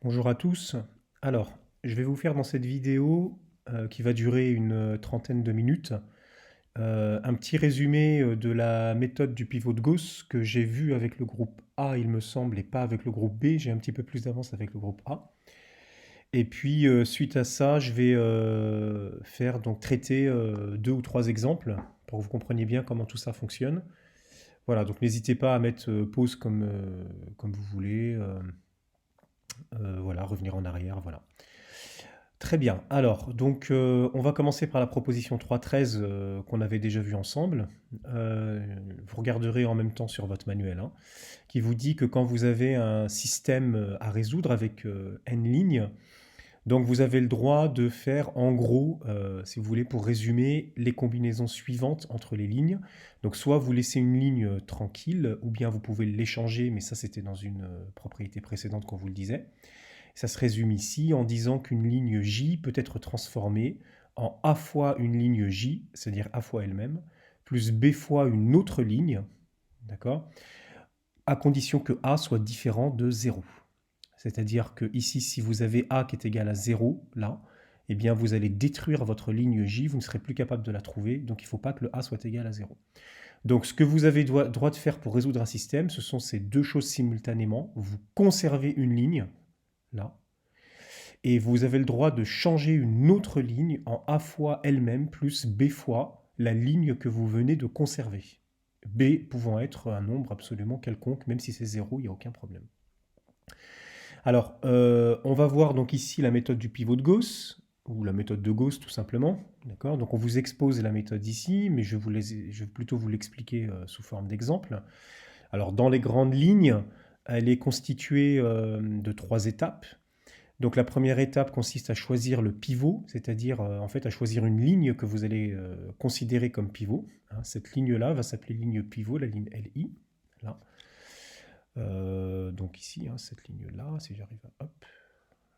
Bonjour à tous. Alors, je vais vous faire dans cette vidéo qui va durer une trentaine de minutes, un petit résumé de la méthode du pivot de Gauss que j'ai vu avec le groupe A, il me semble, et pas avec le groupe B. J'ai un petit peu plus d'avance avec le groupe A. Et puis, suite à ça, je vais faire donc traiter deux ou trois exemples pour que vous compreniez bien comment tout ça fonctionne. Voilà, donc n'hésitez pas à mettre pause comme vous voulez. Voilà, revenir en arrière, voilà. Très bien. Alors, donc, on va commencer par la proposition 3.13 qu'on avait déjà vue ensemble. Vous regarderez en même temps sur votre manuel, hein, qui vous dit que quand vous avez un système à résoudre avec n lignes, donc vous avez le droit de faire en gros, si vous voulez, pour résumer, les combinaisons suivantes entre les lignes. Donc soit vous laissez une ligne tranquille, ou bien vous pouvez l'échanger, mais ça c'était dans une propriété précédente qu'on vous le disait. Ça se résume ici en disant qu'une ligne J peut être transformée en A fois une ligne J, c'est-à-dire A fois elle-même, plus B fois une autre ligne, d'accord, à condition que A soit différent de 0. C'est-à-dire que ici, si vous avez A qui est égal à 0, là, eh bien vous allez détruire votre ligne J, vous ne serez plus capable de la trouver, donc il ne faut pas que le A soit égal à 0. Donc ce que vous avez droit de faire pour résoudre un système, ce sont ces deux choses simultanément. Vous conservez une ligne, là, et vous avez le droit de changer une autre ligne en A fois elle-même plus B fois la ligne que vous venez de conserver. B pouvant être un nombre absolument quelconque, même si c'est 0, il n'y a aucun problème. Alors, on va voir donc ici la méthode du pivot de Gauss, ou la méthode de Gauss tout simplement. D'accord. Donc on vous expose la méthode ici, mais je vais plutôt vous l'expliquer sous forme d'exemple. Alors dans les grandes lignes, elle est constituée de trois étapes. Donc la première étape consiste à choisir le pivot, c'est-à-dire en fait à choisir une ligne que vous allez considérer comme pivot, hein. Cette ligne-là va s'appeler ligne pivot, la ligne LI. Là. Donc ici, hein, cette ligne-là, si j'arrive à... Hop.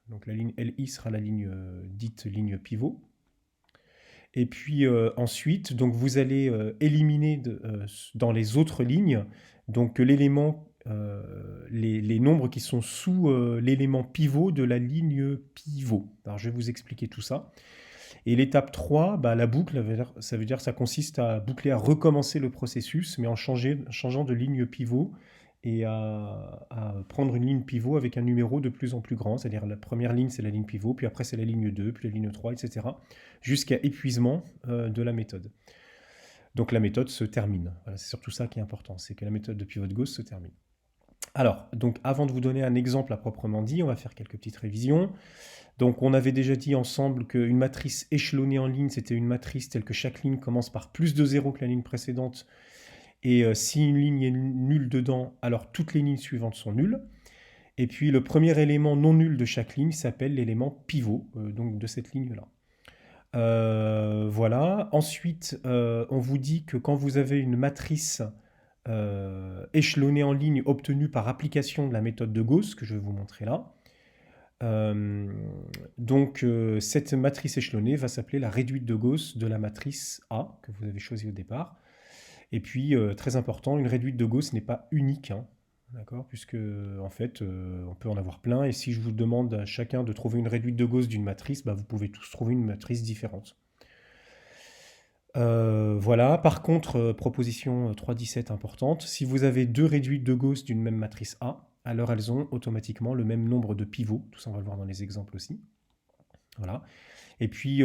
Donc la ligne LI sera la ligne dite ligne pivot. Et puis ensuite, donc vous allez éliminer dans les autres lignes donc l'élément les nombres qui sont sous l'élément pivot de la ligne pivot. Alors je vais vous expliquer tout ça. Et l'étape 3, bah, la boucle, ça veut dire que ça consiste à boucler, à recommencer le processus, mais en changeant de ligne pivot et à prendre une ligne pivot avec un numéro de plus en plus grand. C'est-à-dire la première ligne, c'est la ligne pivot, puis après c'est la ligne 2, puis la ligne 3, etc. Jusqu'à épuisement de la méthode. Donc la méthode se termine. Voilà, c'est surtout ça qui est important, c'est que la méthode de pivot de Gauss se termine. Alors, donc avant de vous donner un exemple à proprement dit, on va faire quelques petites révisions. Donc on avait déjà dit ensemble qu'une matrice échelonnée en ligne, c'était une matrice telle que chaque ligne commence par plus de 0 que la ligne précédente. Et si une ligne est nulle dedans, alors toutes les lignes suivantes sont nulles. Et puis le premier élément non nul de chaque ligne s'appelle l'élément pivot, donc de cette ligne-là. Voilà. Ensuite, on vous dit que quand vous avez une matrice échelonnée en ligne obtenue par application de la méthode de Gauss, que je vais vous montrer là, donc cette matrice échelonnée va s'appeler la réduite de Gauss de la matrice A, que vous avez choisie au départ. Et puis, très important, une réduite de Gauss n'est pas unique, hein, d'accord, puisque en fait, on peut en avoir plein, et si je vous demande à chacun de trouver une réduite de Gauss d'une matrice, bah, vous pouvez tous trouver une matrice différente. Voilà, par contre, proposition 3.17 importante, si vous avez deux réduites de Gauss d'une même matrice A, alors elles ont automatiquement le même nombre de pivots, tout ça on va le voir dans les exemples aussi. Voilà. Et puis,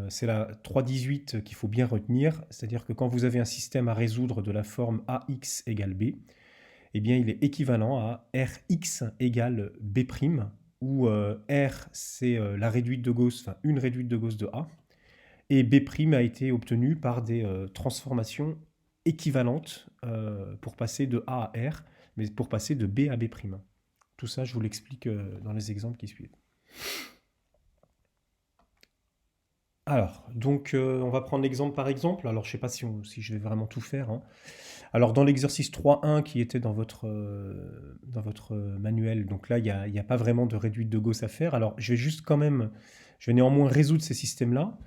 c'est la 3.18 qu'il faut bien retenir, c'est-à-dire que quand vous avez un système à résoudre de la forme AX égale B, eh bien, il est équivalent à Rx égale B', où R, c'est la réduite de Gauss, enfin une réduite de Gauss de A, et B' a été obtenu par des transformations équivalentes pour passer de A à R, mais pour passer de B à B'. Tout ça, je vous l'explique dans les exemples qui suivent. Alors, donc, on va prendre l'exemple par exemple. Alors, je ne sais pas si je vais vraiment tout faire, hein. Alors, dans l'exercice 3.1 qui était dans votre manuel, donc là, il n'y a pas vraiment de réduite de Gauss à faire. Alors, je vais néanmoins résoudre ces systèmes-là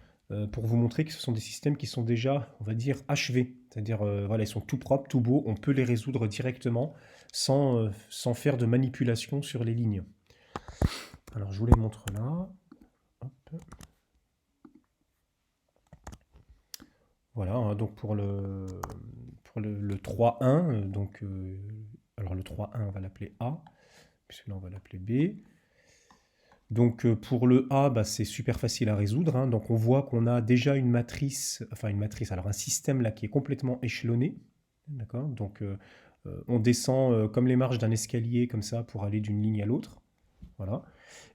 pour vous montrer que ce sont des systèmes qui sont déjà, on va dire, achevés. C'est-à-dire, voilà, ils sont tout propres, tout beaux, on peut les résoudre directement sans faire de manipulation sur les lignes. je vous les montre là. Hop. Voilà, hein, donc pour le 3-1, alors le 3-1, on va l'appeler A, puis celui-là, on va l'appeler B. Donc pour le A, bah, c'est super facile à résoudre, hein. Donc on voit qu'on a déjà une matrice, alors un système là qui est complètement échelonné. D'accord? Donc on descend comme les marches d'un escalier comme ça pour aller d'une ligne à l'autre. Voilà.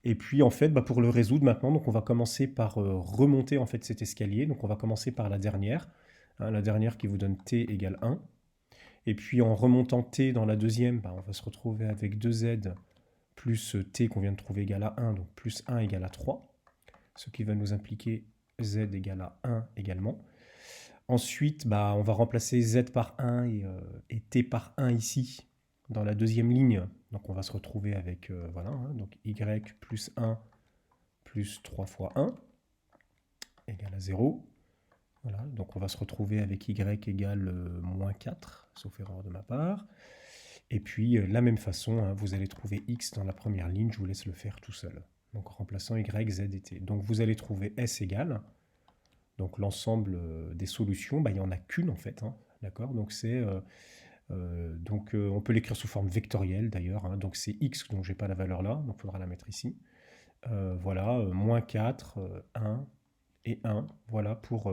Et puis en fait, bah, pour le résoudre maintenant, donc on va commencer par remonter en fait cet escalier. Donc on va commencer par la dernière, hein, la dernière qui vous donne t égale 1. Et puis en remontant t dans la deuxième, bah, on va se retrouver avec 2z plus t qu'on vient de trouver égale à 1, donc plus 1 égale à 3, ce qui va nous impliquer z égale à 1 également. Ensuite, bah, on va remplacer z par 1 et t par 1 ici, dans la deuxième ligne. Donc on va se retrouver avec, voilà, hein, donc y plus 1 plus 3 fois 1 égale à 0. Voilà, donc on va se retrouver avec y égale moins 4, sauf erreur de ma part. Et puis, la même façon, hein, vous allez trouver x dans la première ligne, je vous laisse le faire tout seul. Donc en remplaçant y, z et t. Donc vous allez trouver s égale, donc l'ensemble des solutions, bah, il n'y en a qu'une en fait, hein, d'accord? Donc c'est... on peut l'écrire sous forme vectorielle d'ailleurs, hein, donc c'est x, donc je n'ai pas la valeur là, donc il faudra la mettre ici. Voilà, moins 4, 1 et 1, voilà pour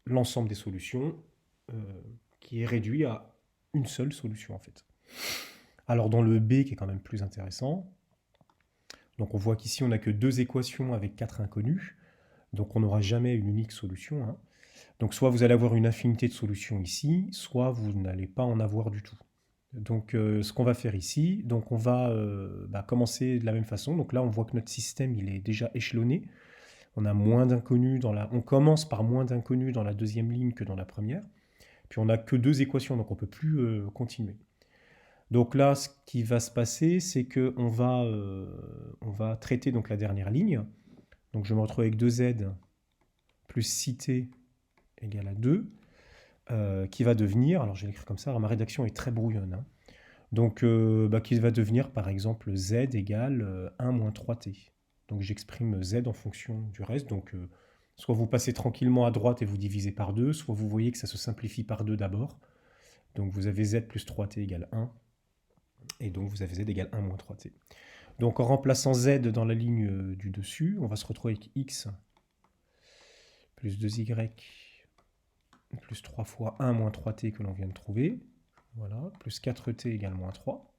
l'ensemble des solutions qui est réduit à une seule solution en fait. Alors dans le B qui est quand même plus intéressant, donc on voit qu'ici on n'a que deux équations avec 4 inconnus, donc on n'aura jamais une unique solution, hein. Donc soit vous allez avoir une infinité de solutions ici, soit vous n'allez pas en avoir du tout. Donc ce qu'on va faire ici, donc on va commencer de la même façon. Donc là on voit que notre système il est déjà échelonné. On a moins d'inconnus on commence par moins d'inconnus dans la deuxième ligne que dans la première. Puis on n'a que deux équations, donc on ne peut plus continuer. Donc là, ce qui va se passer, c'est qu'on va traiter donc la dernière ligne. Donc je me retrouve avec 2z plus 6t égale à 2, qui va devenir, alors je vais l'écrire comme ça, alors ma rédaction est très brouillonne, hein. Donc qui va devenir par exemple z égale 1 moins 3t. Donc j'exprime z en fonction du reste. Donc soit vous passez tranquillement à droite et vous divisez par 2, soit vous voyez que ça se simplifie par 2 d'abord. Donc vous avez z plus 3t égale 1. Et donc vous avez z égale 1 moins 3t. Donc en remplaçant z dans la ligne du dessus, on va se retrouver avec x plus 2y plus 3 fois 1 moins 3t que l'on vient de trouver. Voilà, plus 4t égale moins 3.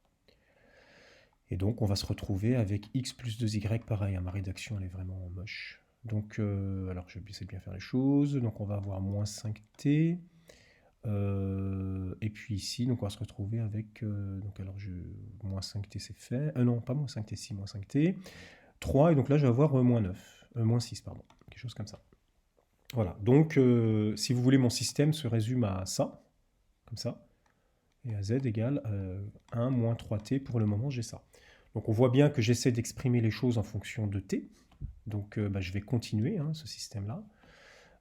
Et donc on va se retrouver avec x plus 2y, pareil, hein, ma rédaction elle est vraiment moche. Donc, alors je vais essayer de bien faire les choses. Donc on va avoir moins 5t. Et puis ici, donc on va se retrouver avec, moins 5t c'est fait, non pas moins 5t, si, moins 5t, 3, et donc là je vais avoir moins 9, moins 6, pardon, quelque chose comme ça. Voilà, donc si vous voulez, mon système se résume à ça, comme ça, et à z égale 1 moins 3t, pour le moment j'ai ça. Donc on voit bien que j'essaie d'exprimer les choses en fonction de t, donc je vais continuer ce système-là.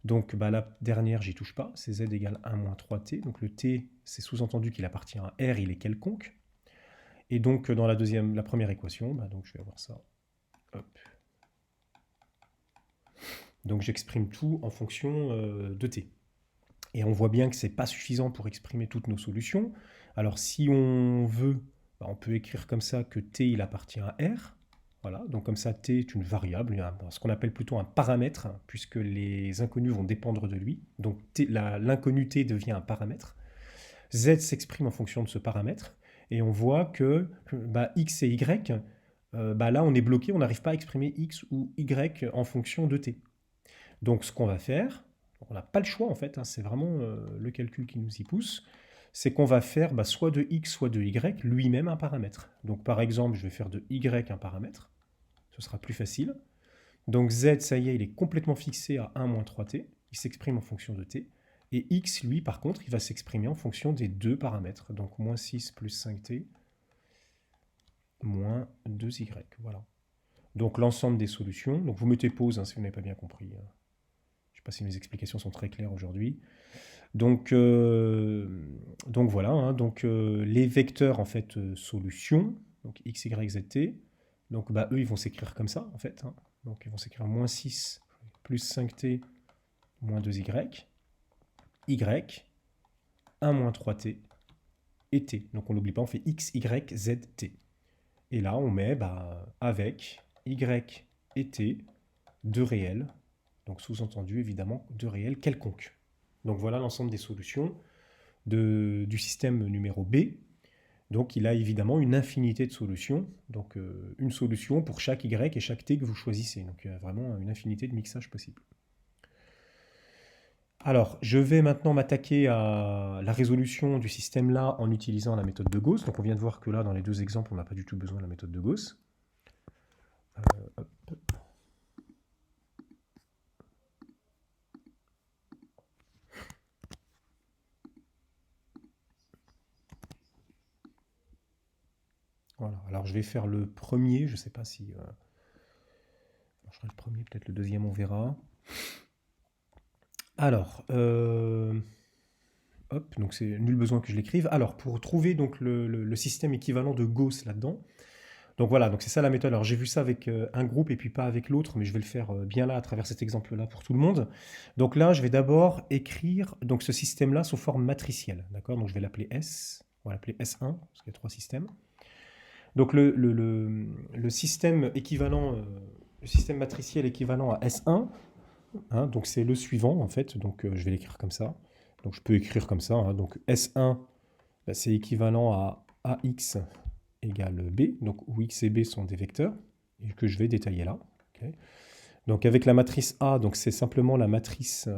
Donc la dernière, j'y touche pas, c'est z égale 1 moins 3t. Donc le t, c'est sous-entendu qu'il appartient à R, il est quelconque. Et donc dans la première équation, donc je vais avoir ça. Hop. Donc j'exprime tout en fonction de t. Et on voit bien que ce n'est pas suffisant pour exprimer toutes nos solutions. Alors si on veut, on peut écrire comme ça que t, il appartient à R. Voilà, donc comme ça, t est une variable, ce qu'on appelle plutôt un paramètre, hein, puisque les inconnus vont dépendre de lui. Donc l'inconnu t devient un paramètre. Z s'exprime en fonction de ce paramètre, et on voit que x et y, là on est bloqué, on n'arrive pas à exprimer x ou y en fonction de t. Donc ce qu'on va faire, on n'a pas le choix en fait, hein, c'est vraiment le calcul qui nous y pousse, c'est qu'on va faire soit de x, soit de y, lui-même un paramètre. Donc par exemple, je vais faire de y un paramètre, ce sera plus facile. Donc z, ça y est, il est complètement fixé à 1 moins 3t, il s'exprime en fonction de t. Et x, lui, par contre, il va s'exprimer en fonction des deux paramètres. Donc moins 6 plus 5t, moins 2y, voilà. Donc l'ensemble des solutions, donc vous mettez pause si vous n'avez pas bien compris. Je ne sais pas si mes explications sont très claires aujourd'hui. Donc voilà, les vecteurs en fait solutions, donc x, y, z, t, Donc bah, eux, ils vont s'écrire comme ça, en fait, hein. Donc ils vont s'écrire moins 6 plus 5t moins 2y, y, 1 moins 3t, et t. Donc on n'oublie pas, on fait x, y, z, t. Et là, on met avec y et t, deux réels. Donc sous-entendu, évidemment, deux réels quelconques. Donc voilà l'ensemble des solutions du système numéro B. Donc il a évidemment une infinité de solutions. Donc une solution pour chaque y et chaque t que vous choisissez. Donc il y a vraiment une infinité de mixages possibles. Alors, je vais maintenant m'attaquer à la résolution du système-là en utilisant la méthode de Gauss. Donc on vient de voir que là, dans les deux exemples, on n'a pas du tout besoin de la méthode de Gauss. Hop. Voilà, alors je vais faire le premier, je ne sais pas si... je ferai le premier, peut-être le deuxième, on verra. Alors, hop, donc c'est nul besoin que je l'écrive. Alors, pour trouver donc le système équivalent de Gauss là-dedans, donc voilà, donc c'est ça la méthode. Alors j'ai vu ça avec un groupe et puis pas avec l'autre, mais je vais le faire bien là à travers cet exemple-là pour tout le monde. Donc là, je vais d'abord écrire donc ce système-là sous forme matricielle, d'accord? Donc je vais l'appeler S, on va l'appeler S1, parce qu'il y a trois systèmes. Donc le système équivalent, le système matriciel équivalent à S1, hein, donc c'est le suivant en fait, donc je vais l'écrire comme ça. Donc je peux écrire comme ça, hein, donc S1, bah, c'est équivalent à AX égale B, donc où X et B sont des vecteurs, et que je vais détailler là. Okay. Donc avec la matrice A, donc c'est simplement la matrice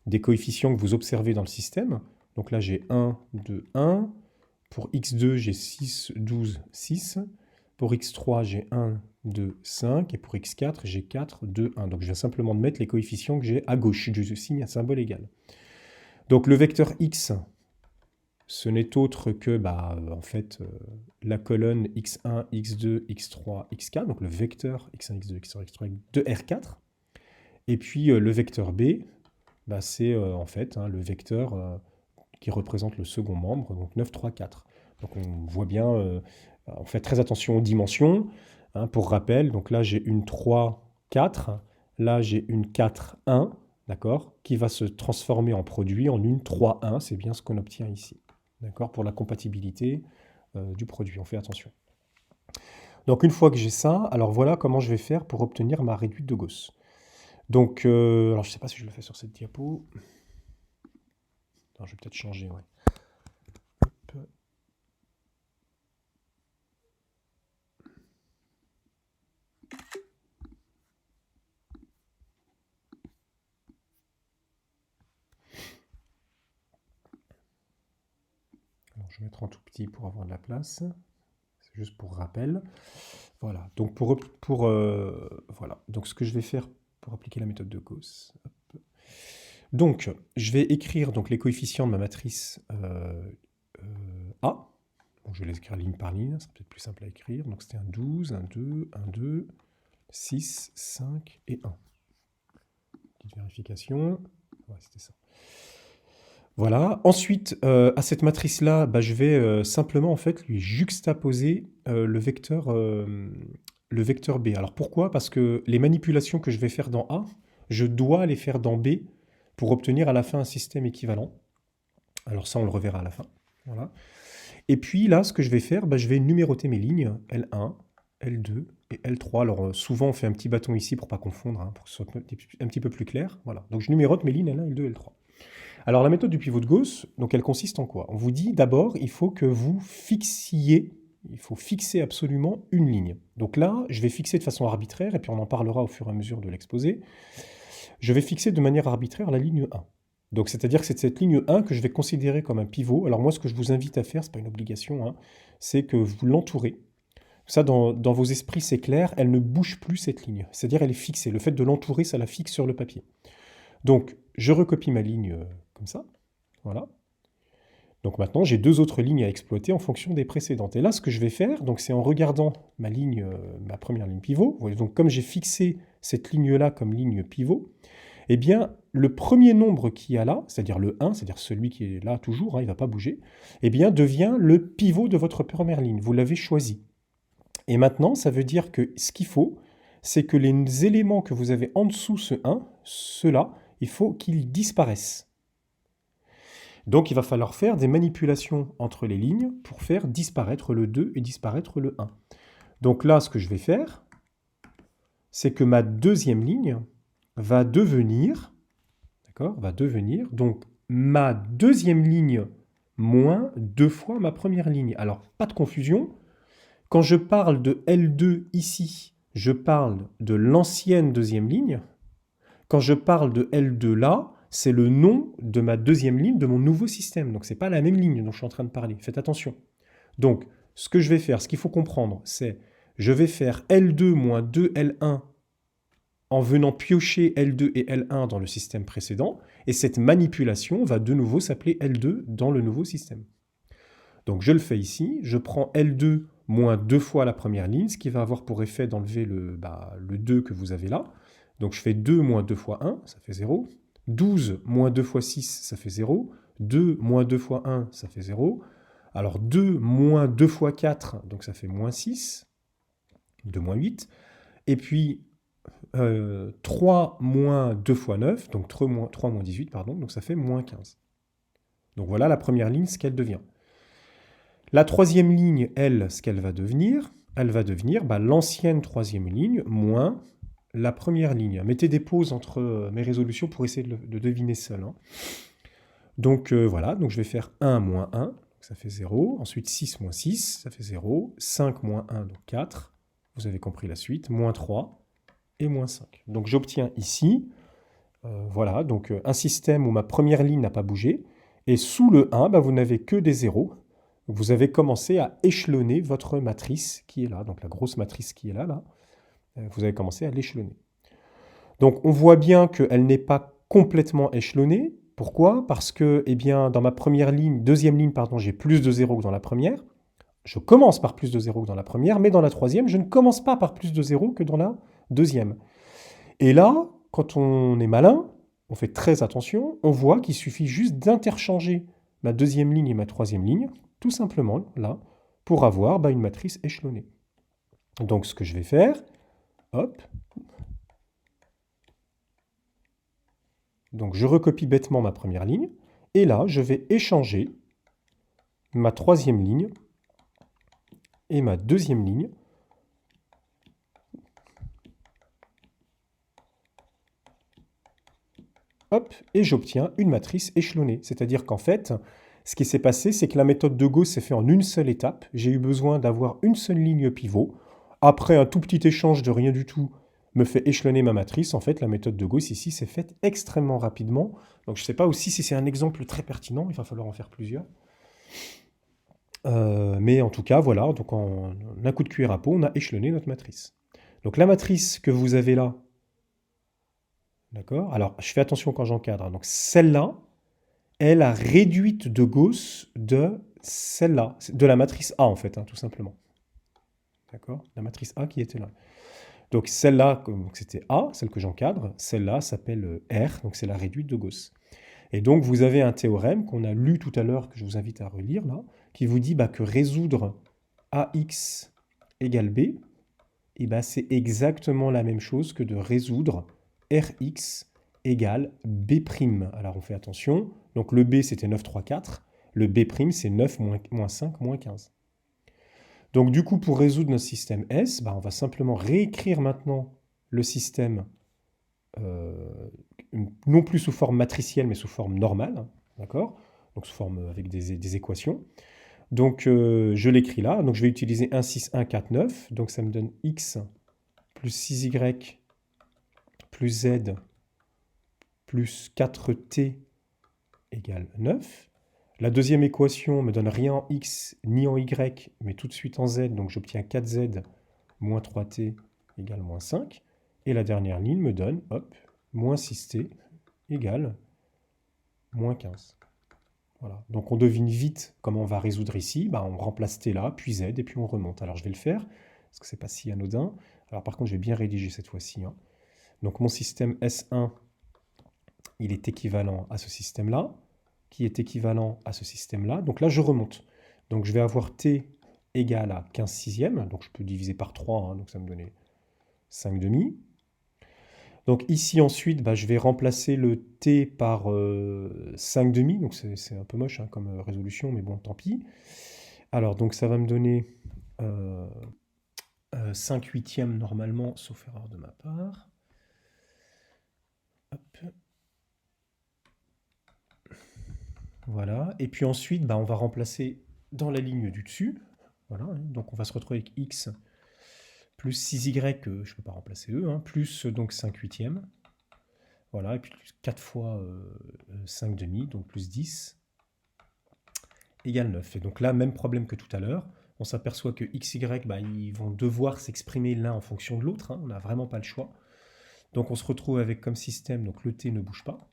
des coefficients que vous observez dans le système. Donc là j'ai 1, 2, 1. Pour x2, j'ai 6, 12, 6. Pour x3, j'ai 1, 2, 5. Et pour x4, j'ai 4, 2, 1. Donc je viens simplement de mettre les coefficients que j'ai à gauche. Je signe un symbole égal. Donc le vecteur x, ce n'est autre que en fait, la colonne x1, x2, x3, x4. Donc le vecteur x1, x2, x3, x3 de R4. Et puis le vecteur b, c'est en fait le vecteur... qui représente le second membre, donc 9, 3, 4. Donc on voit bien, on fait très attention aux dimensions. Hein, pour rappel, donc là j'ai une 3, 4, là j'ai une 4, 1, d'accord, qui va se transformer en produit en une 3, 1, c'est bien ce qu'on obtient ici. D'accord, pour la compatibilité du produit, on fait attention. Donc une fois que j'ai ça, alors voilà comment je vais faire pour obtenir ma réduite de Gauss. Donc, alors je ne sais pas si je le fais sur cette diapo. Non, je vais peut-être changer, ouais. Hop. Alors, je vais mettre en tout petit pour avoir de la place. C'est juste pour rappel. Voilà. Donc voilà. Donc ce que je vais faire pour appliquer la méthode de Gauss. Hop. Donc, je vais écrire donc, les coefficients de ma matrice A. Bon, je vais les écrire ligne par ligne, c'est peut-être plus simple à écrire. Donc c'était un 12, un 2, un 2, 6, 5 et 1. Petite vérification. Ouais, c'était ça. Voilà. Ensuite, à cette matrice-là, je vais simplement en fait lui juxtaposer le vecteur B. Alors pourquoi? Parce que les manipulations que je vais faire dans A, je dois les faire dans B pour obtenir à la fin un système équivalent. Alors ça, on le reverra à la fin. Voilà. Et puis là, ce que je vais faire, je vais numéroter mes lignes, L1, L2 et L3. Alors souvent, on fait un petit bâton ici pour ne pas confondre, hein, pour que ce soit un petit peu plus clair. Voilà. Donc je numérote mes lignes L1, L2, L3. Alors la méthode du pivot de Gauss, donc elle consiste en quoi? On vous dit d'abord, il faut que vous fixiez, il faut fixer absolument une ligne. Donc là, je vais fixer de façon arbitraire, et puis on en parlera au fur et à mesure de l'exposé. Je vais fixer de manière arbitraire la ligne 1. Donc c'est-à-dire que c'est cette ligne 1 que je vais considérer comme un pivot. Alors moi, ce que je vous invite à faire, ce n'est pas une obligation, hein, c'est que vous l'entourez. Ça, dans vos esprits, c'est clair, elle ne bouge plus cette ligne. C'est-à-dire elle est fixée. Le fait de l'entourer, ça la fixe sur le papier. Donc, je recopie ma ligne comme ça. Voilà. Donc maintenant, j'ai deux autres lignes à exploiter en fonction des précédentes. Et là, ce que je vais faire, c'est en regardant ma ligne, ma première ligne pivot. Vous voyez, donc comme j'ai fixé cette ligne-là comme ligne pivot, eh bien, le premier nombre qu'il y a là, c'est-à-dire le 1, c'est-à-dire celui qui est là toujours, hein, il ne va pas bouger, eh bien, devient le pivot de votre première ligne. Vous l'avez choisi. Et maintenant, ça veut dire que ce qu'il faut, c'est que les éléments que vous avez en dessous ce 1, ceux-là, il faut qu'ils disparaissent. Donc il va falloir faire des manipulations entre les lignes pour faire disparaître le 2 et disparaître le 1. Donc là, ce que je vais faire, c'est que ma deuxième ligne va devenir, d'accord, va devenir, donc ma deuxième ligne moins 2 fois ma première ligne. Alors, pas de confusion, quand je parle de L2 ici, je parle de l'ancienne deuxième ligne. Quand je parle de L2 là, c'est le nom de ma deuxième ligne de mon nouveau système. Donc, ce n'est pas la même ligne dont je suis en train de parler. Faites attention. Donc, ce que je vais faire, ce qu'il faut comprendre, c'est je vais faire L2 moins 2L1 en venant piocher L2 et L1 dans le système précédent, et cette manipulation va de nouveau s'appeler L2 dans le nouveau système. Donc je le fais ici, je prends L2 moins 2 fois la première ligne, ce qui va avoir pour effet d'enlever le 2 que vous avez là. Donc je fais 2 moins 2 fois 1, ça fait 0. 12 moins 2 fois 6, ça fait 0. 2 moins 2 fois 1, ça fait 0. Alors 2 moins 2 fois 4, donc ça fait moins 6. 2 moins 8. Et puis 3 moins 2 fois 9, donc 3 moins 18, pardon, donc ça fait moins 15. Donc voilà la première ligne, ce qu'elle devient. La troisième ligne, elle, ce qu'elle va devenir l'ancienne troisième ligne moins la première ligne. Mettez des pauses entre mes résolutions pour essayer de deviner seul. Hein. Donc voilà, donc je vais faire 1 moins 1, ça fait 0. Ensuite 6 moins 6, ça fait 0. 5 moins 1, donc 4. Vous avez compris la suite. Moins 3 et moins 5. Donc j'obtiens ici, voilà, donc un système où ma première ligne n'a pas bougé. Et sous le 1, vous n'avez que des zéros. Vous avez commencé à échelonner votre matrice qui est là. Donc la grosse matrice qui est là, vous avez commencé à l'échelonner. Donc on voit bien qu'elle n'est pas complètement échelonnée. Pourquoi? Parce que dans ma première ligne, deuxième ligne, pardon, j'ai plus de 0 que dans la première. Je commence par plus de 0 que dans la première, mais dans la troisième, je ne commence pas par plus de 0 que dans la deuxième. Et là, quand on est malin, on fait très attention, on voit qu'il suffit juste d'interchanger ma deuxième ligne et ma troisième ligne, tout simplement, là, pour avoir une matrice échelonnée. Donc ce que je vais faire, hop, donc je recopie bêtement ma première ligne, et là, je vais échanger ma troisième ligne et ma deuxième ligne. Hop, et j'obtiens une matrice échelonnée. C'est-à-dire qu'en fait, ce qui s'est passé, c'est que la méthode de Gauss s'est faite en une seule étape. J'ai eu besoin d'avoir une seule ligne pivot. Après un tout petit échange de rien du tout, me fait échelonner ma matrice. En fait, la méthode de Gauss ici s'est faite extrêmement rapidement. Donc je ne sais pas aussi si c'est un exemple très pertinent, il va falloir en faire plusieurs. Mais en tout cas, voilà, donc en un coup de cuillère à peau, on a échelonné notre matrice. Donc la matrice que vous avez là, d'accord? Alors, je fais attention quand j'encadre. Hein. Donc celle-là est la réduite de Gauss de celle-là, de la matrice A en fait, hein, tout simplement. D'accord? La matrice A qui était là. Donc celle-là, c'était A, celle que j'encadre, celle-là s'appelle R, donc c'est la réduite de Gauss. Et donc vous avez un théorème qu'on a lu tout à l'heure, que je vous invite à relire là, qui vous dit que résoudre AX égale B, c'est exactement la même chose que de résoudre Rx égale B'. Alors on fait attention, donc le B c'était 9, 3, 4, le B' c'est 9, moins 5, moins 15. Donc du coup, pour résoudre notre système S, on va simplement réécrire maintenant le système, non plus sous forme matricielle, mais sous forme normale, d'accord? Donc sous forme avec des équations. Donc je l'écris là, donc je vais utiliser 1, 6, 1, 4, 9, donc ça me donne x plus 6y plus z plus 4t égale 9. La deuxième équation me donne rien en x ni en y, mais tout de suite en z, donc j'obtiens 4z moins 3t égale moins 5. Et la dernière ligne me donne, hop, moins 6t égale moins 15. Voilà. Donc on devine vite comment on va résoudre ici. On remplace t là, puis z, et puis on remonte. Alors je vais le faire, parce que c'est pas si anodin. Alors par contre, je vais bien rédiger cette fois-ci. Hein. Donc mon système S1, il est équivalent à ce système-là, qui est équivalent à ce système-là. Donc là, je remonte. Donc je vais avoir t égale à 15 sixièmes. Donc je peux diviser par 3, hein, donc ça me donnait 5 demi. Donc ici ensuite, bah, je vais remplacer le t par 5 demi. Donc c'est un peu moche hein, comme résolution, mais bon, tant pis. Alors donc ça va me donner 5 huitièmes normalement, sauf erreur de ma part. Hop. Voilà. Et puis ensuite, bah, on va remplacer dans la ligne du dessus. Voilà. Donc on va se retrouver avec x plus 6y, je ne peux pas remplacer e, hein, plus donc 5 huitièmes. Voilà. Et puis 4 fois 5 demi, donc plus 10, égale 9. Et donc là, même problème que tout à l'heure. On s'aperçoit que x, y, bah, ils vont devoir s'exprimer l'un en fonction de l'autre. Hein, on n'a vraiment pas le choix. Donc on se retrouve avec comme système, donc le t ne bouge pas.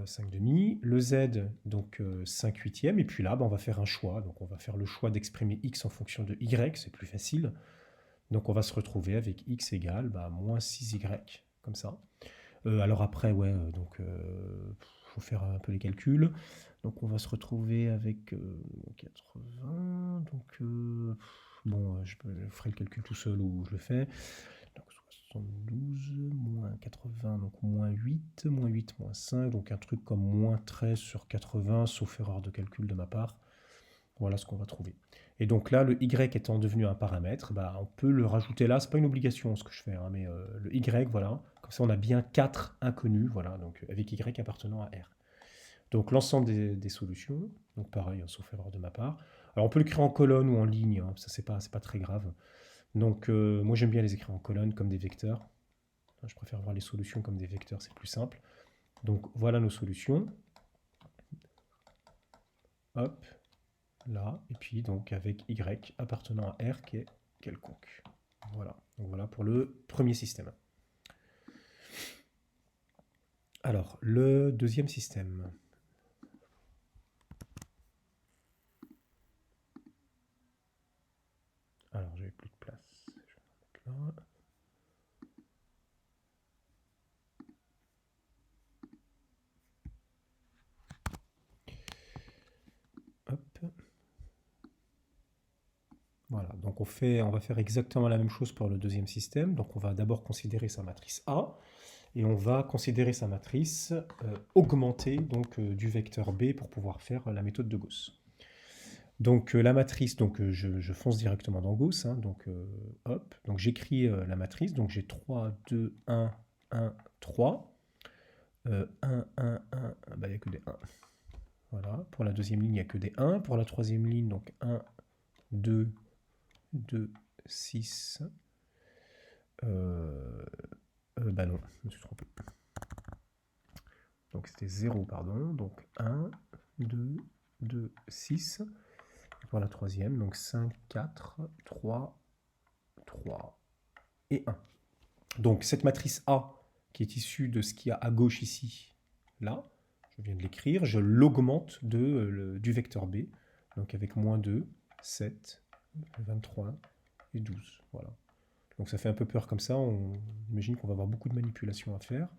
5 demi, le z, donc 5 huitièmes, et puis là, bah, on va faire un choix. Donc on va faire le choix d'exprimer x en fonction de y, c'est plus facile. Donc on va se retrouver avec x égale bah, moins 6y, comme ça. Alors après, ouais, donc faut faire un peu les calculs. Donc on va se retrouver avec 80, donc bon, je ferai le calcul tout seul ou je le fais. Donc 72, moins 80, donc moins 8, moins 5, donc un truc comme moins 13 sur 80, sauf erreur de calcul de ma part. Voilà ce qu'on va trouver. Et donc là, le y étant devenu un paramètre, bah, on peut le rajouter là. C'est pas une obligation ce que je fais, hein, mais le y, voilà. Comme ça, on a bien 4 inconnus, voilà, donc avec y appartenant à R. Donc l'ensemble des solutions, donc pareil, hein, sauf erreur de ma part. Alors on peut l'écrire en colonne ou en ligne, hein, ça c'est pas très grave. Donc moi j'aime bien les écrire en colonne comme des vecteurs. Je préfère voir les solutions comme des vecteurs, c'est plus simple. Donc voilà nos solutions. Hop, là, et puis donc avec y appartenant à R qui est quelconque. Voilà, donc voilà pour le premier système. Alors, le deuxième système. Alors, j'avais plus de place. Je vais mettre là. Hop. Voilà, donc on va faire exactement la même chose pour le deuxième système. Donc on va d'abord considérer sa matrice A, et on va considérer sa matrice augmentée donc, du vecteur B pour pouvoir faire la méthode de Gauss. Donc la matrice, donc je fonce directement dans Gauss, hein, donc hop, donc j'écris la matrice, donc j'ai 3, 2, 1, 1, 3, 1, 1, 1, bah, il n'y a que des 1. Voilà, pour la deuxième ligne, il n'y a que des 1, pour la troisième ligne, donc 1, 2, 2, 6, bah non, je me suis trompé. Donc c'était 0, pardon, donc 1, 2, 2, 6, pour la troisième, donc 5, 4, 3, 3 et 1. Donc cette matrice A, qui est issue de ce qu'il y a à gauche ici, là, je viens de l'écrire, je l'augmente du vecteur B, donc avec moins 2, 7, 23 et 12. Voilà. Donc ça fait un peu peur comme ça, on imagine qu'on va avoir beaucoup de manipulations à faire.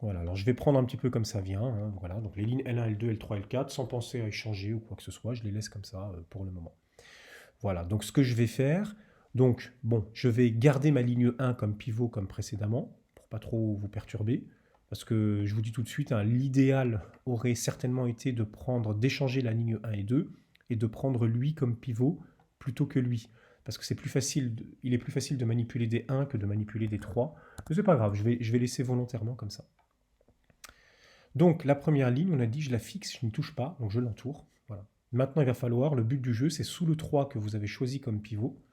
Voilà, alors je vais prendre un petit peu comme ça vient, hein, voilà, donc les lignes L1, L2, L3, L4, sans penser à échanger ou quoi que ce soit, je les laisse comme ça pour le moment. Voilà, donc ce que je vais faire, donc bon, je vais garder ma ligne 1 comme pivot comme précédemment, pour pas trop vous perturber, parce que je vous dis tout de suite, hein, l'idéal aurait certainement été d'échanger la ligne 1 et 2, et de prendre lui comme pivot plutôt que lui, parce que c'est plus facile, il est plus facile de manipuler des 1 que de manipuler des 3, mais c'est pas grave, je vais laisser volontairement comme ça. Donc la première ligne, on a dit je la fixe, je n'y touche pas, donc je l'entoure. Voilà. Maintenant il va falloir, le but du jeu c'est sous le 3 que vous avez choisi comme pivot,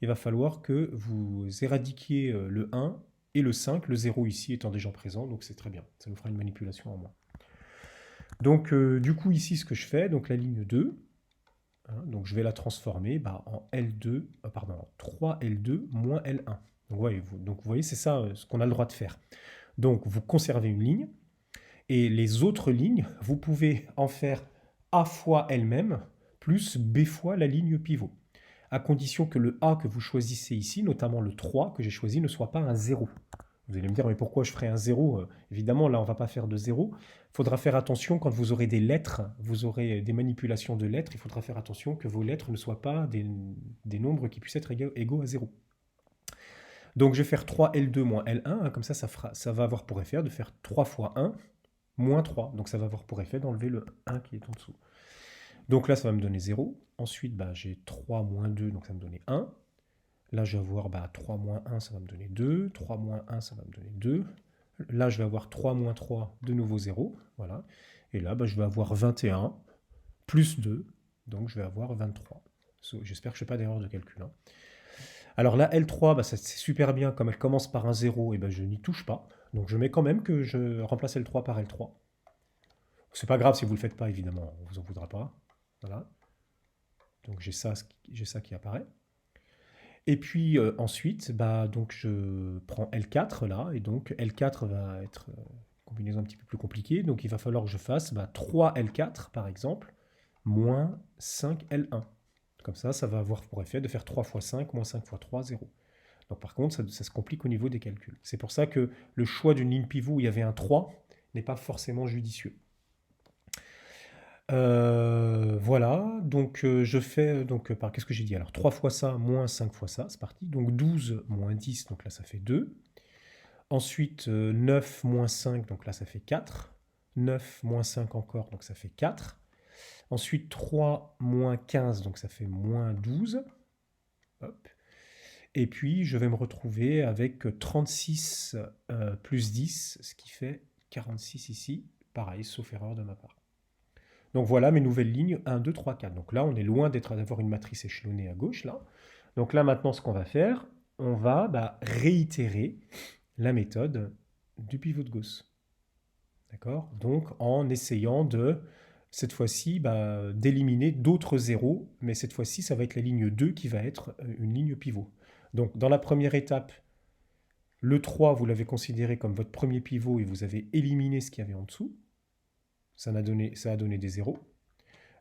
il va falloir que vous éradiquiez le 1 et le 5, le 0 ici étant déjà présent, donc c'est très bien, ça nous fera une manipulation en moins. Donc du coup ici ce que je fais, donc la ligne 2, hein, donc je vais la transformer en L2, pardon, en 3L2 moins L1. Donc vous voyez c'est ça ce qu'on a le droit de faire. Donc vous conservez une ligne, et les autres lignes, vous pouvez en faire A fois elle-même, plus B fois la ligne pivot, à condition que le A que vous choisissez ici, notamment le 3 que j'ai choisi, ne soit pas un 0. Vous allez me dire, mais pourquoi je ferais un 0? Évidemment, là, on ne va pas faire de 0. Il faudra faire attention quand vous aurez des lettres, vous aurez des manipulations de lettres, il faudra faire attention que vos lettres ne soient pas des nombres qui puissent être égaux à 0. Donc je vais faire 3L2 moins L1, hein, comme ça va avoir pour effet de faire 3 fois 1 moins 3. Donc ça va avoir pour effet d'enlever le 1 qui est en dessous. Donc là, ça va me donner 0. Ensuite, bah, j'ai 3 moins 2, donc ça va me donner 1. Là, je vais avoir 3 moins 1, ça va me donner 2. 3 moins 1, ça va me donner 2. Là, je vais avoir 3 moins 3, de nouveau 0. Voilà. Et là, je vais avoir 21 plus 2. Donc, je vais avoir 23. J'espère que je ne fais pas d'erreur de calcul. Hein. Alors là, L3, c'est super bien. Comme elle commence par un 0, et je n'y touche pas. Donc, je mets quand même que je remplace L3 par L3. C'est pas grave si vous ne le faites pas, évidemment. On ne vous en voudra pas. Voilà. Donc, j'ai ça qui apparaît. Et puis ensuite, donc je prends L4 là, et donc L4 va être une combinaison un petit peu plus compliquée, donc il va falloir que je fasse 3L4 par exemple, moins 5L1. Comme ça va avoir pour effet de faire 3 fois 5, moins 5 fois 3, 0. Donc par contre, ça se complique au niveau des calculs. C'est pour ça que le choix d'une ligne pivot où il y avait un 3 n'est pas forcément judicieux. Voilà, donc je fais, par qu'est-ce que j'ai dit? Alors 3 fois ça, moins 5 fois ça, c'est parti. Donc 12 moins 10, donc là ça fait 2. Ensuite 9 moins 5, donc là ça fait 4. 9 moins 5 encore, donc ça fait 4. Ensuite 3 moins 15, donc ça fait moins 12. Hop. Et puis je vais me retrouver avec 36 plus 10, ce qui fait 46 ici. Pareil, sauf erreur de ma part. Donc voilà mes nouvelles lignes 1, 2, 3, 4. Donc là, on est loin d'avoir une matrice échelonnée à gauche. Là. Donc là, maintenant, ce qu'on va faire, on va réitérer la méthode du pivot de Gauss. D'accord? Donc en essayant cette fois-ci, d'éliminer d'autres zéros, mais cette fois-ci, ça va être la ligne 2 qui va être une ligne pivot. Donc dans la première étape, le 3, vous l'avez considéré comme votre premier pivot et vous avez éliminé ce qu'il y avait en dessous. Ça a donné des zéros.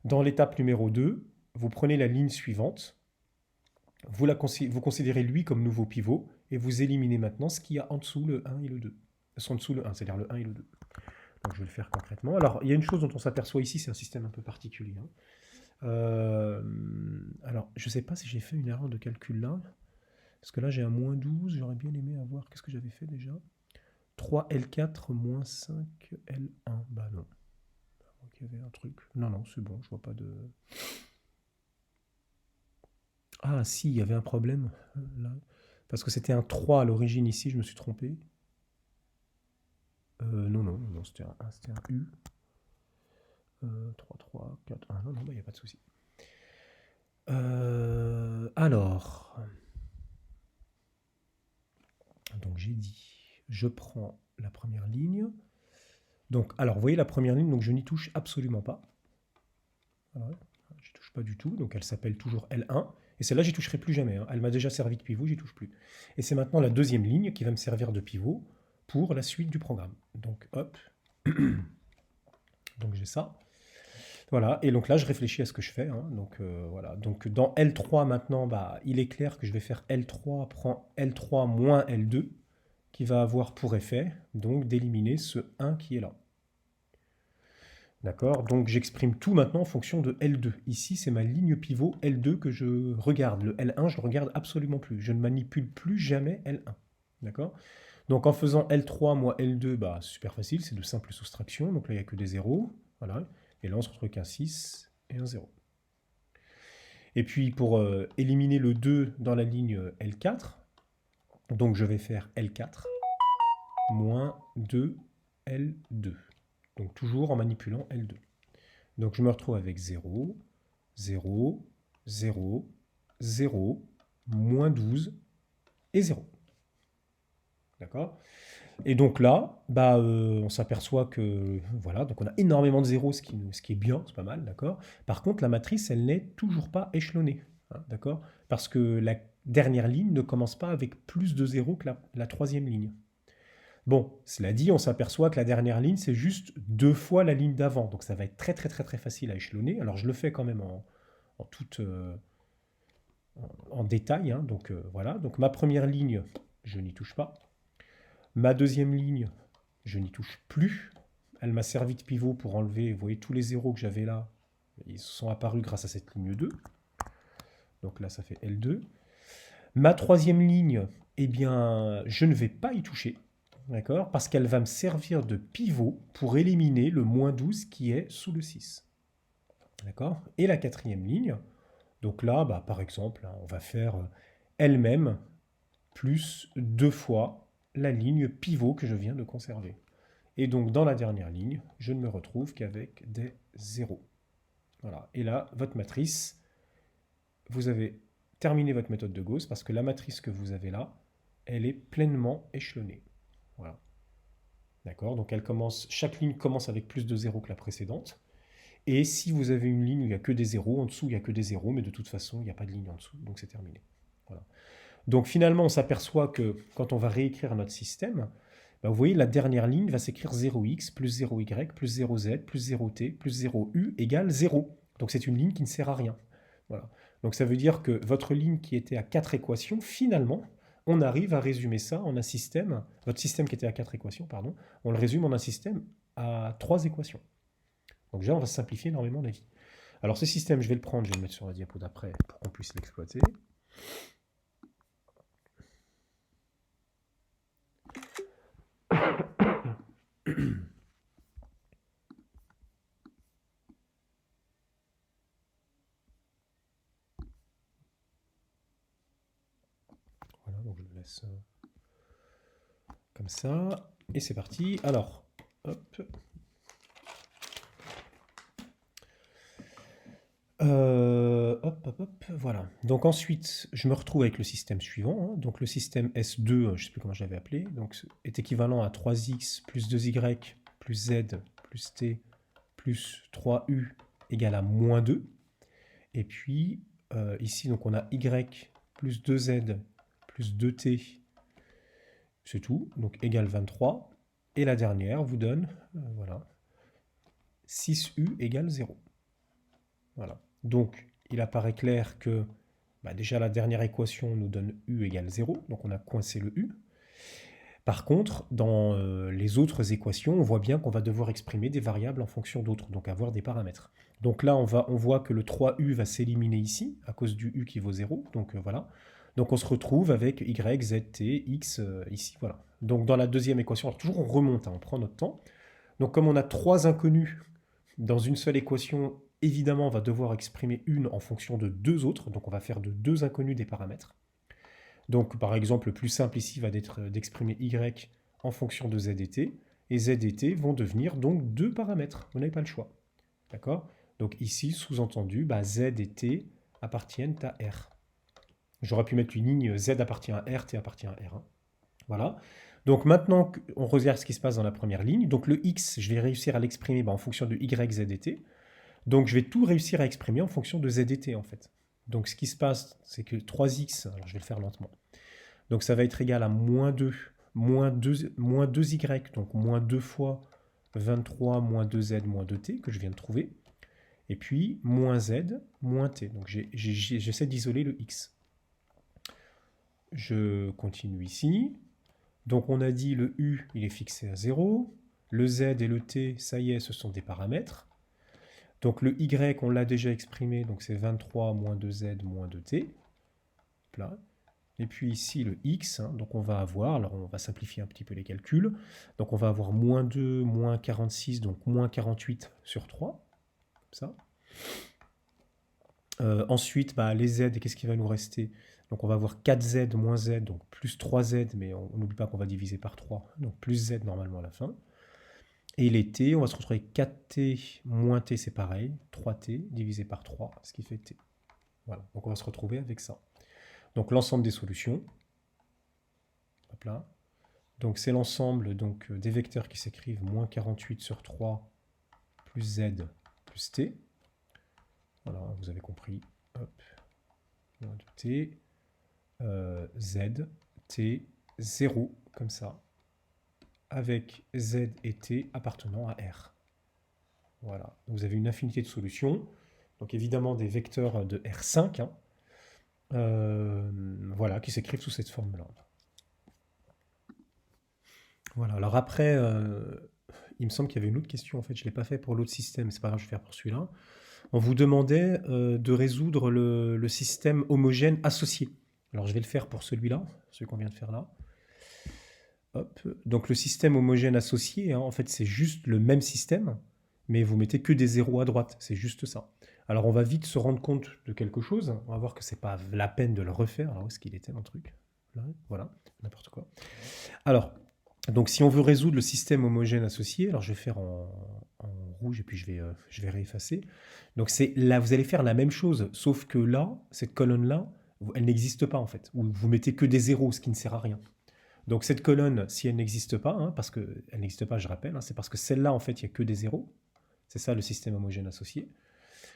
Dans l'étape numéro 2, vous prenez la ligne suivante, vous considérez lui comme nouveau pivot, et vous éliminez maintenant ce qu'il y a en dessous le 1 et le 2. En dessous le 1, c'est-à-dire le 1 et le 2. Donc je vais le faire concrètement. Alors, il y a une chose dont on s'aperçoit ici, c'est un système un peu particulier. Hein. Alors, je ne sais pas si j'ai fait une erreur de calcul là, parce que là j'ai un moins 12, j'aurais bien aimé avoir, qu'est-ce que j'avais fait déjà? 3L4 moins 5L1, bah non. Il y avait un truc. Non, c'est bon, je vois pas de... Ah si, il y avait un problème là. Parce que c'était un 3 à l'origine ici, je me suis trompé. Non, c'était un U. 3, 3, 4, 1. Non, il n'y a pas de souci. Alors. Donc j'ai dit, je prends la première ligne. Donc, alors, vous voyez la première ligne, donc je n'y touche absolument pas. Voilà. Je n'y touche pas du tout, donc elle s'appelle toujours L1. Et celle-là, j'y toucherai plus jamais. Hein. Elle m'a déjà servi de pivot, j'y touche plus. Et c'est maintenant la deuxième ligne qui va me servir de pivot pour la suite du programme. Donc, hop. Donc, j'ai ça. Voilà. Et donc là, je réfléchis à ce que je fais. Hein. Donc, voilà. Donc, dans L3, maintenant, il est clair que je vais faire L3, prend L3 moins L2, qui va avoir pour effet, donc, d'éliminer ce 1 qui est là. D'accord? Donc j'exprime tout maintenant en fonction de L2. Ici, c'est ma ligne pivot L2 que je regarde. Le L1, je ne le regarde absolument plus. Je ne manipule plus jamais L1. D'accord? Donc en faisant L3 moins L2, c'est super facile, c'est de simple soustraction. Donc là, il n'y a que des zéros. Voilà. Et là, on se retrouve qu'un 6 et un 0. Et puis pour éliminer le 2 dans la ligne L4, donc je vais faire L4 moins 2L2. Donc toujours en manipulant L2. Donc je me retrouve avec 0, 0, 0, 0, moins 12 et 0. D'accord? Et donc là, on s'aperçoit que, voilà, donc on a énormément de zéros, ce qui est bien, c'est pas mal, d'accord? Par contre, la matrice, elle n'est toujours pas échelonnée, hein, d'accord? Parce que la dernière ligne ne commence pas avec plus de zéros que la troisième ligne. Bon, cela dit, on s'aperçoit que la dernière ligne, c'est juste 2 fois la ligne d'avant. Donc ça va être très très très très facile à échelonner. Alors je le fais quand même en détail. Hein. Donc voilà. Donc ma première ligne, je n'y touche pas. Ma deuxième ligne, je n'y touche plus. Elle m'a servi de pivot pour enlever, vous voyez, tous les zéros que j'avais là, ils sont apparus grâce à cette ligne 2. Donc là, ça fait L2. Ma troisième ligne, eh bien, je ne vais pas y toucher, d'accord? Parce qu'elle va me servir de pivot pour éliminer le moins 12 qui est sous le 6. D'accord? Et la quatrième ligne, donc là, bah, par exemple, hein, on va faire elle-même plus 2 fois la ligne pivot que je viens de conserver. Et donc, dans la dernière ligne, je ne me retrouve qu'avec des zéros. Voilà. Et là, votre matrice, vous avez terminé votre méthode de Gauss parce que la matrice que vous avez là, elle est pleinement échelonnée. Voilà. D'accord? Donc, chaque ligne commence avec plus de zéros que la précédente. Et si vous avez une ligne où il n'y a que des zéros, en dessous, il n'y a que des zéros, mais de toute façon, il n'y a pas de ligne en dessous. Donc, c'est terminé. Voilà. Donc, finalement, on s'aperçoit que quand on va réécrire notre système, bah, vous voyez, la dernière ligne va s'écrire 0x plus 0y plus 0z plus 0t plus 0u égale 0. Donc c'est une ligne qui ne sert à rien. Voilà. Donc ça veut dire que votre ligne qui était à 4 équations, finalement, on arrive à résumer ça en un système, votre système qui était à 4 équations, pardon, on le résume en un système à 3 équations. Donc déjà, on va simplifier énormément la vie. Alors ce système, je vais le prendre, je vais le mettre sur la diapo d'après pour qu'on puisse l'exploiter. Voilà, donc je le laisse comme ça. Et c'est parti. Alors, hop. Hop, voilà. Donc ensuite, je me retrouve avec le système suivant. Hein. Donc le système S2, je ne sais plus comment je l'avais appelé, donc est équivalent à 3x plus 2y plus z plus t plus 3u égale à moins 2. Et puis ici, donc on a y plus 2z plus 2t, c'est tout, donc égale 23. Et la dernière vous donne, voilà, 6u égale 0. Voilà. Donc, il apparaît clair que déjà la dernière équation nous donne u égale 0, donc on a coincé le u. Par contre, dans les autres équations, on voit bien qu'on va devoir exprimer des variables en fonction d'autres, donc avoir des paramètres. Donc là, on voit que le 3u va s'éliminer ici, à cause du u qui vaut 0, donc voilà. Donc on se retrouve avec y, z, t, x, ici, voilà. Donc dans la deuxième équation, alors toujours on remonte, hein, on prend notre temps. Donc comme on a 3 inconnus dans une seule équation, évidemment, on va devoir exprimer une en fonction de 2 autres. Donc, on va faire de 2 inconnus des paramètres. Donc, par exemple, le plus simple ici va être d'exprimer y en fonction de z et t. Et z et t vont devenir donc 2 paramètres. Vous n'avez pas le choix. D'accord? Donc ici, sous-entendu, z et t appartiennent à R. J'aurais pu mettre une ligne z appartient à R, t appartient à R. Hein. Voilà. Donc maintenant, on regarde ce qui se passe dans la première ligne. Donc le x, je vais réussir à l'exprimer en fonction de y, z et t. Donc je vais tout réussir à exprimer en fonction de z et t en fait. Donc ce qui se passe, c'est que 3x, alors je vais le faire lentement, donc ça va être égal à moins 2, moins 2y, donc moins 2 fois 23, moins 2z, moins 2t, que je viens de trouver, et puis moins z, moins t. Donc j'essaie d'isoler le x. Je continue ici. Donc on a dit le u, il est fixé à 0, le z et le t, ça y est, ce sont des paramètres. Donc le y, on l'a déjà exprimé, donc c'est 23 moins 2z moins 2t. Là. Et puis ici le x, hein, donc on va avoir, alors on va simplifier un petit peu les calculs, donc on va avoir moins 2, moins 46, donc moins 48 sur 3, comme ça. Ensuite, les z, qu'est-ce qui va nous rester? Donc on va avoir 4z moins z, donc plus 3z, mais on n'oublie pas qu'on va diviser par 3, donc plus z normalement à la fin. Et les t, on va se retrouver avec 4t moins t, c'est pareil, 3t divisé par 3, ce qui fait t. Voilà, donc on va se retrouver avec ça. Donc l'ensemble des solutions, hop là. Donc c'est l'ensemble des vecteurs qui s'écrivent moins 48 sur 3 plus z plus t. Voilà, vous avez compris. Hop, moins de t, z, t, 0, comme ça, avec z et t appartenant à R. Voilà, vous avez une infinité de solutions. Donc évidemment des vecteurs de R5, hein, voilà, qui s'écrivent sous cette forme-là. Voilà, alors après, il me semble qu'il y avait une autre question, en fait, je ne l'ai pas fait pour l'autre système, c'est pas grave, je vais faire pour celui-là. On vous demandait de résoudre le système homogène associé. Alors je vais le faire pour celui-là, celui qu'on vient de faire là. Hop. Donc le système homogène associé, hein, en fait, c'est juste le même système, mais vous mettez que des zéros à droite, c'est juste ça. Alors on va vite se rendre compte de quelque chose, on va voir que c'est pas la peine de le refaire. Alors où est-ce qu'il était mon truc? Là, voilà, n'importe quoi. Alors, donc si on veut résoudre le système homogène associé, alors je vais faire en rouge et puis je vais réeffacer. Donc c'est là, vous allez faire la même chose, sauf que là, cette colonne-là, elle n'existe pas en fait. Vous mettez que des zéros, ce qui ne sert à rien. Donc cette colonne, si elle n'existe pas, hein, parce qu'elle n'existe pas, je rappelle, hein, c'est parce que celle-là, en fait, il n'y a que des zéros. C'est ça le système homogène associé.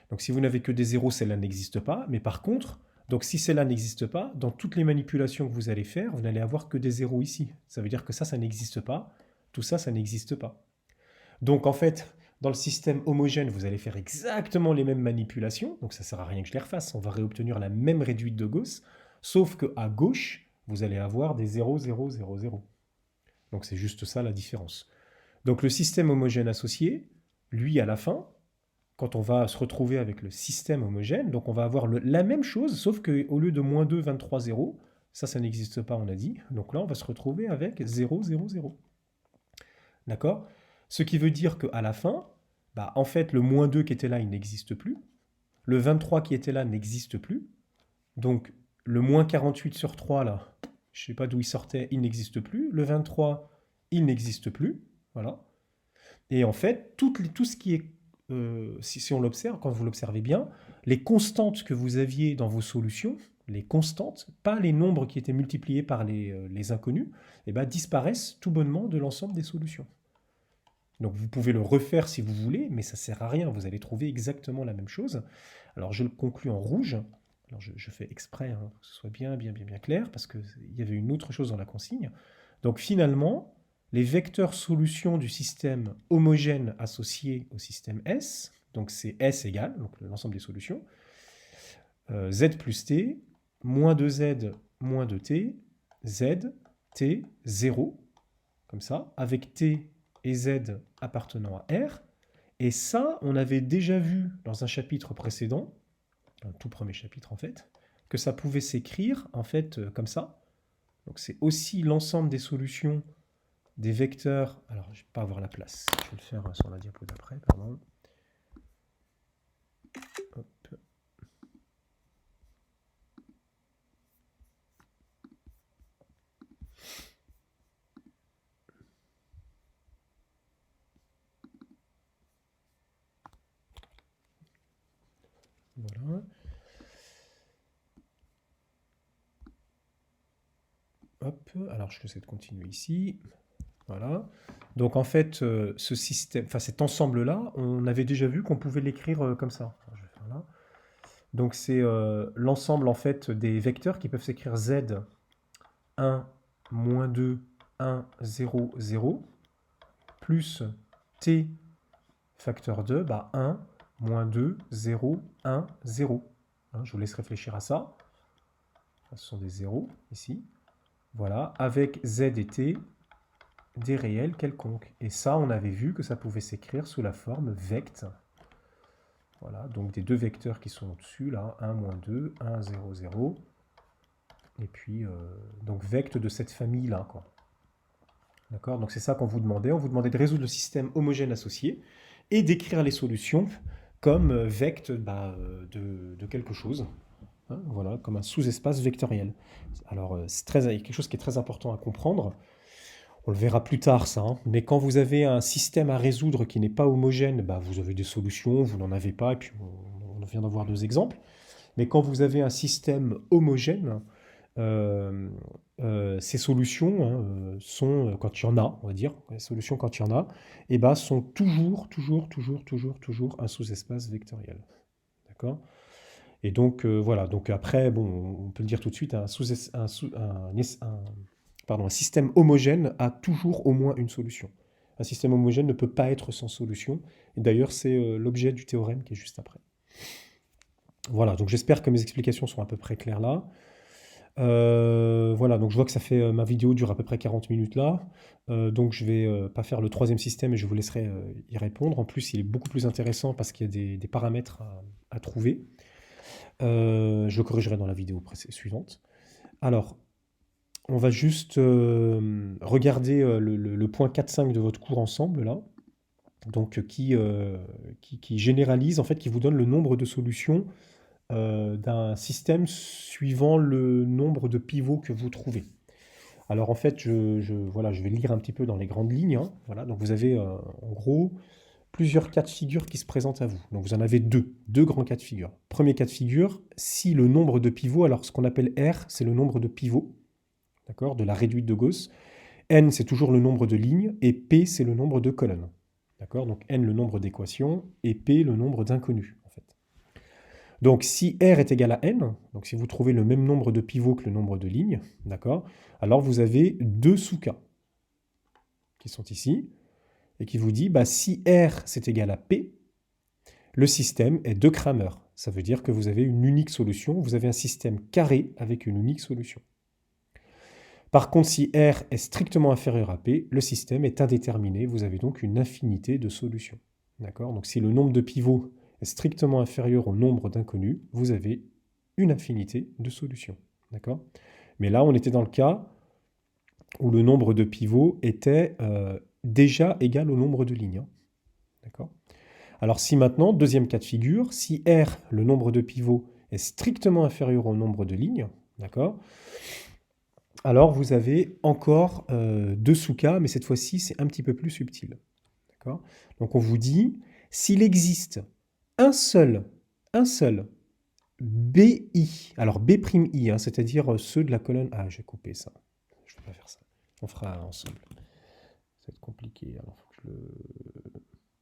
Donc si vous n'avez que des zéros, celle-là n'existe pas. Mais par contre, donc si celle-là n'existe pas, dans toutes les manipulations que vous allez faire, vous n'allez avoir que des zéros ici. Ça veut dire que ça n'existe pas. Tout ça, ça n'existe pas. Donc en fait, dans le système homogène, vous allez faire exactement les mêmes manipulations. Donc ça ne sert à rien que je les refasse. On va réobtenir la même réduite de Gauss. Sauf qu'à gauche, vous allez avoir des 0, 0, 0, 0. Donc c'est juste ça la différence. Donc le système homogène associé, lui à la fin, quand on va se retrouver avec le système homogène, donc on va avoir la même chose, sauf qu'au lieu de moins 2, 23, 0, ça n'existe pas, on a dit. Donc là, on va se retrouver avec 0, 0, 0. D'accord? Ce qui veut dire qu'à la fin, bah, en fait, le moins 2 qui était là, il n'existe plus. Le 23 qui était là n'existe plus. Donc le moins 48 sur 3, là, je ne sais pas d'où il sortait, il n'existe plus. Le 23, il n'existe plus. Voilà. Et en fait, tout ce qui est, si on l'observe, quand vous l'observez bien, les constantes que vous aviez dans vos solutions, les constantes, pas les nombres qui étaient multipliés par les inconnus, eh ben, disparaissent tout bonnement de l'ensemble des solutions. Donc vous pouvez le refaire si vous voulez, mais ça ne sert à rien, vous allez trouver exactement la même chose. Alors je le conclus en rouge. Alors je fais exprès, hein, que ce soit bien clair, parce qu'il y avait une autre chose dans la consigne. Donc finalement, les vecteurs solutions du système homogène associé au système S, donc c'est S égale, donc l'ensemble des solutions, Z plus T, moins 2Z, moins 2T, Z, T, 0, comme ça, avec T et Z appartenant à R. Et ça, on avait déjà vu dans un chapitre précédent, un tout premier chapitre en fait, que ça pouvait s'écrire en fait comme ça. Donc c'est aussi l'ensemble des solutions des vecteurs. Alors je ne vais pas avoir la place, je vais le faire sur la diapo d'après, pardon. Hop. Voilà. Hop, alors je essaie de continuer ici. Voilà. Donc en fait, ce système, enfin cet ensemble-là, on avait déjà vu qu'on pouvait l'écrire comme ça. Alors, je vais faire là. Donc c'est l'ensemble en fait des vecteurs qui peuvent s'écrire Z 1, moins 2, 1, 0, 0, plus T facteur 2, bah 1, moins 2, 0, 1, 0. Hein, je vous laisse réfléchir à ça. Ce sont des zéros ici. Voilà, avec Z et T, des réels quelconques. Et ça, on avait vu que ça pouvait s'écrire sous la forme vect. Voilà, donc des deux vecteurs qui sont au-dessus, là, 1, moins 2, 1, 0, 0. Et puis, donc vect de cette famille-là, quoi. D'accord? Donc c'est ça qu'on vous demandait. On vous demandait de résoudre le système homogène associé et d'écrire les solutions comme vect de quelque chose. Hein, voilà, comme un sous-espace vectoriel. Alors, c'est quelque chose qui est très important à comprendre. On le verra plus tard, ça. Hein. Mais quand vous avez un système à résoudre qui n'est pas homogène, bah, vous avez des solutions, vous n'en avez pas, et puis on vient d'en voir deux exemples. Mais quand vous avez un système homogène, ces solutions hein, sont, quand il y en a, on va dire, les solutions quand il y en a, et bah, sont toujours un sous-espace vectoriel. D'accord? Et donc, voilà. Donc après, bon, on peut le dire tout de suite, un système homogène a toujours au moins une solution. Un système homogène ne peut pas être sans solution. Et d'ailleurs, c'est l'objet du théorème qui est juste après. Voilà, donc j'espère que mes explications sont à peu près claires là. Voilà, donc je vois que ça fait, ma vidéo dure à peu près 40 minutes là. Donc je vais pas faire le troisième système et je vous laisserai y répondre. En plus, il est beaucoup plus intéressant parce qu'il y a des paramètres à trouver. Je le corrigerai dans la vidéo suivante. Alors, on va juste regarder le point 4.5 de votre cours ensemble là. Donc qui généralise, en fait, qui vous donne le nombre de solutions d'un système suivant le nombre de pivots que vous trouvez. Alors en fait, voilà, je vais lire un petit peu dans les grandes lignes, hein. Voilà, donc vous avez en gros plusieurs cas de figure qui se présentent à vous. Donc vous en avez deux grands cas de figure. Premier cas de figure, si le nombre de pivots, alors ce qu'on appelle R, c'est le nombre de pivots, d'accord, de la réduite de Gauss. N, c'est toujours le nombre de lignes, et P, c'est le nombre de colonnes. D'accord? Donc N, le nombre d'équations, et P, le nombre d'inconnus, en fait. Donc si R est égal à N, donc si vous trouvez le même nombre de pivots que le nombre de lignes, d'accord, alors vous avez deux sous-cas qui sont ici, et qui vous dit, bah, si R c'est égal à P, le système est de Cramer. Ça veut dire que vous avez une unique solution, vous avez un système carré avec une unique solution. Par contre, si R est strictement inférieur à P, le système est indéterminé, vous avez donc une infinité de solutions. D'accord? Donc si le nombre de pivots est strictement inférieur au nombre d'inconnus, vous avez une infinité de solutions. D'accord? Mais là, on était dans le cas où le nombre de pivots était déjà égal au nombre de lignes. D'accord? Alors si maintenant, deuxième cas de figure, si R, le nombre de pivots, est strictement inférieur au nombre de lignes, d'accord, alors vous avez encore deux sous-cas, mais cette fois-ci, c'est un petit peu plus subtil. D'accord? Donc on vous dit, s'il existe un seul BI, alors B'I, hein, c'est-à-dire ceux de la colonne A, je vais couper ça, je ne vais pas faire ça, on fera ensemble. Ça va être compliqué, alors faut que je le...